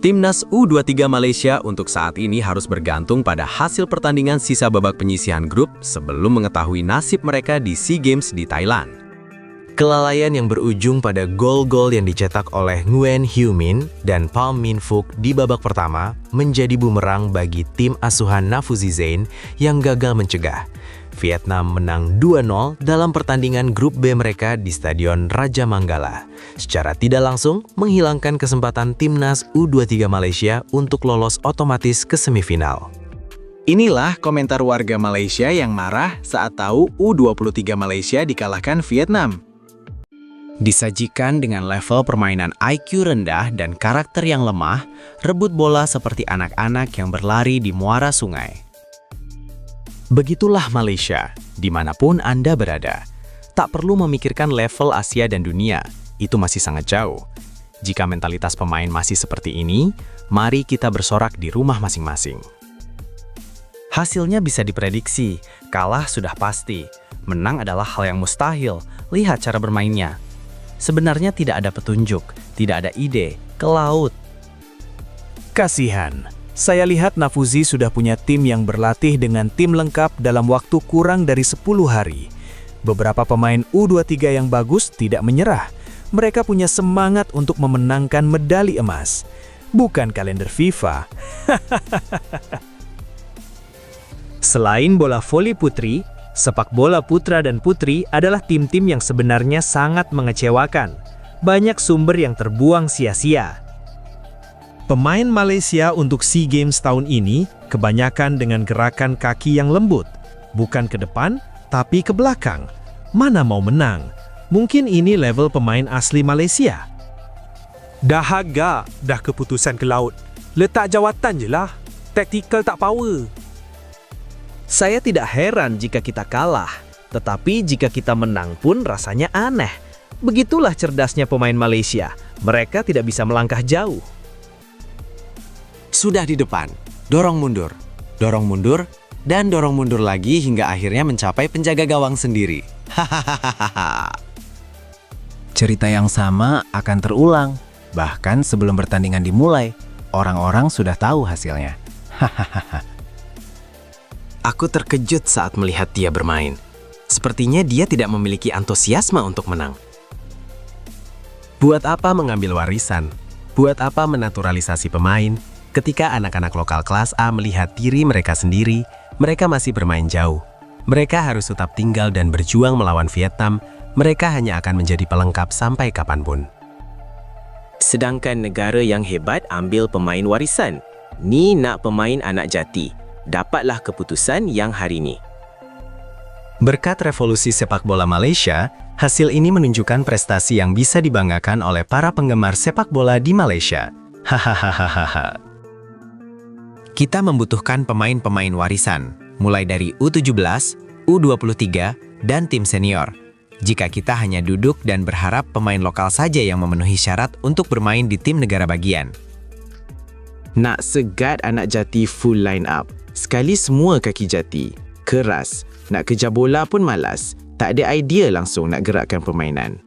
Timnas U23 Malaysia untuk saat ini harus bergantung pada hasil pertandingan sisa babak penyisihan grup sebelum mengetahui nasib mereka di SEA Games di Thailand. Kelalaian yang berujung pada gol-gol yang dicetak oleh Nguyen Hue Min dan Pham Minh Phúc di babak pertama menjadi bumerang bagi tim asuhan Nafuzi Zain yang gagal mencegah. Vietnam menang 2-0 dalam pertandingan grup B mereka di Stadion Raja Manggala. Secara tidak langsung menghilangkan kesempatan Timnas U23 Malaysia untuk lolos otomatis ke semifinal. Inilah komentar warga Malaysia yang marah saat tahu U23 Malaysia dikalahkan Vietnam. Disajikan dengan level permainan IQ rendah dan karakter yang lemah, rebut bola seperti anak-anak yang berlari di muara sungai. Begitulah Malaysia, dimanapun Anda berada. Tak perlu memikirkan level Asia dan dunia, itu masih sangat jauh. Jika mentalitas pemain masih seperti ini, mari kita bersorak di rumah masing-masing. Hasilnya bisa diprediksi, kalah sudah pasti. Menang adalah hal yang mustahil, lihat cara bermainnya. Sebenarnya tidak ada petunjuk, tidak ada ide, ke laut. Kasihan. Saya lihat Nafuzi sudah punya tim yang berlatih dengan tim lengkap dalam waktu kurang dari 10 hari. Beberapa pemain U23 yang bagus tidak menyerah. Mereka punya semangat untuk memenangkan medali emas. Bukan kalender FIFA. Selain bola voli putri, sepak bola putra dan putri adalah tim-tim yang sebenarnya sangat mengecewakan. Banyak sumber yang terbuang sia-sia. Pemain Malaysia untuk SEA Games tahun ini kebanyakan dengan gerakan kaki yang lembut. Bukan ke depan, tapi ke belakang. Mana mau menang? Mungkin ini level pemain asli Malaysia. Dahaga, dah keputusan ke laut. Letak jawatan je lah. Taktikal tak power. Saya tidak heran jika kita kalah. Tetapi jika kita menang pun rasanya aneh. Begitulah cerdasnya pemain Malaysia. Mereka tidak bisa melangkah jauh. Sudah di depan, dorong mundur, dan dorong mundur lagi hingga akhirnya mencapai penjaga gawang sendiri. Hahaha. Cerita yang sama akan terulang. Bahkan sebelum pertandingan dimulai, orang-orang sudah tahu hasilnya. Hahaha. Aku terkejut saat melihat dia bermain. Sepertinya dia tidak memiliki antusiasme untuk menang. Buat apa mengambil warisan? Buat apa menaturalisasi pemain? Ketika anak-anak lokal kelas A melihat diri mereka sendiri, mereka masih bermain jauh. Mereka harus tetap tinggal dan berjuang melawan Vietnam. Mereka hanya akan menjadi pelengkap sampai kapanpun. Sedangkan negara yang hebat ambil pemain warisan. Ni nak pemain anak jati. Dapatlah keputusan yang hari ini. Berkat revolusi sepak bola Malaysia, hasil ini menunjukkan prestasi yang bisa dibanggakan oleh para penggemar sepak bola di Malaysia. Hahaha. Kita membutuhkan pemain-pemain warisan, mulai dari U17, U23, dan tim senior. Jika kita hanya duduk dan berharap pemain lokal saja yang memenuhi syarat untuk bermain di tim negara bagian. Nak segat anak jati full line up. Sekali semua kaki jati. Keras. Nak kejar bola pun malas. Tak ada idea langsung nak gerakkan permainan.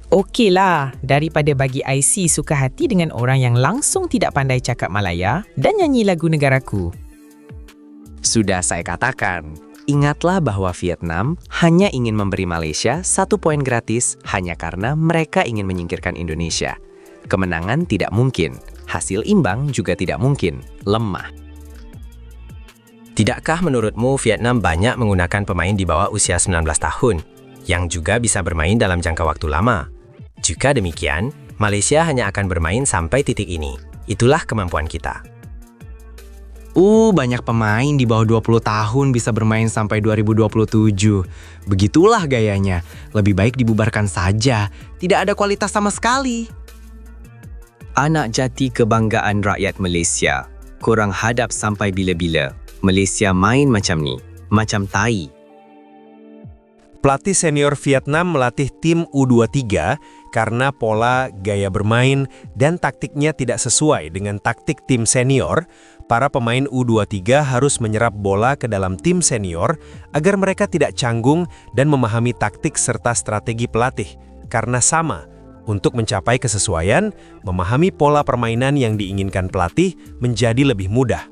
Okeylah, daripada bagi IC suka hati dengan orang yang langsung tidak pandai cakap Malaya dan nyanyi lagu negaraku. Sudah saya katakan, ingatlah bahwa Vietnam hanya ingin memberi Malaysia 1 poin gratis hanya karena mereka ingin menyingkirkan Indonesia. Kemenangan tidak mungkin, hasil imbang juga tidak mungkin, lemah. Tidakkah menurutmu Vietnam banyak menggunakan pemain di bawah usia 19 tahun, yang juga bisa bermain dalam jangka waktu lama? Jika demikian, Malaysia hanya akan bermain sampai titik ini. Itulah kemampuan kita. Banyak pemain di bawah 20 tahun bisa bermain sampai 2027. Begitulah gayanya. Lebih baik dibubarkan saja. Tidak ada kualitas sama sekali. Anak jati kebanggaan rakyat Malaysia. Korang hadap sampai bila-bila. Malaysia main macam ni. Macam tai. Pelatih senior Vietnam melatih tim U23 karena pola, gaya bermain, dan taktiknya tidak sesuai dengan taktik tim senior. Para pemain U23 harus menyerap bola ke dalam tim senior agar mereka tidak canggung dan memahami taktik serta strategi pelatih. Karena sama, Untuk mencapai kesesuaian, memahami pola permainan yang diinginkan pelatih menjadi lebih mudah.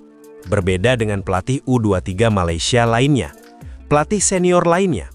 Berbeda dengan pelatih U23 Malaysia lainnya. Pelatih senior lainnya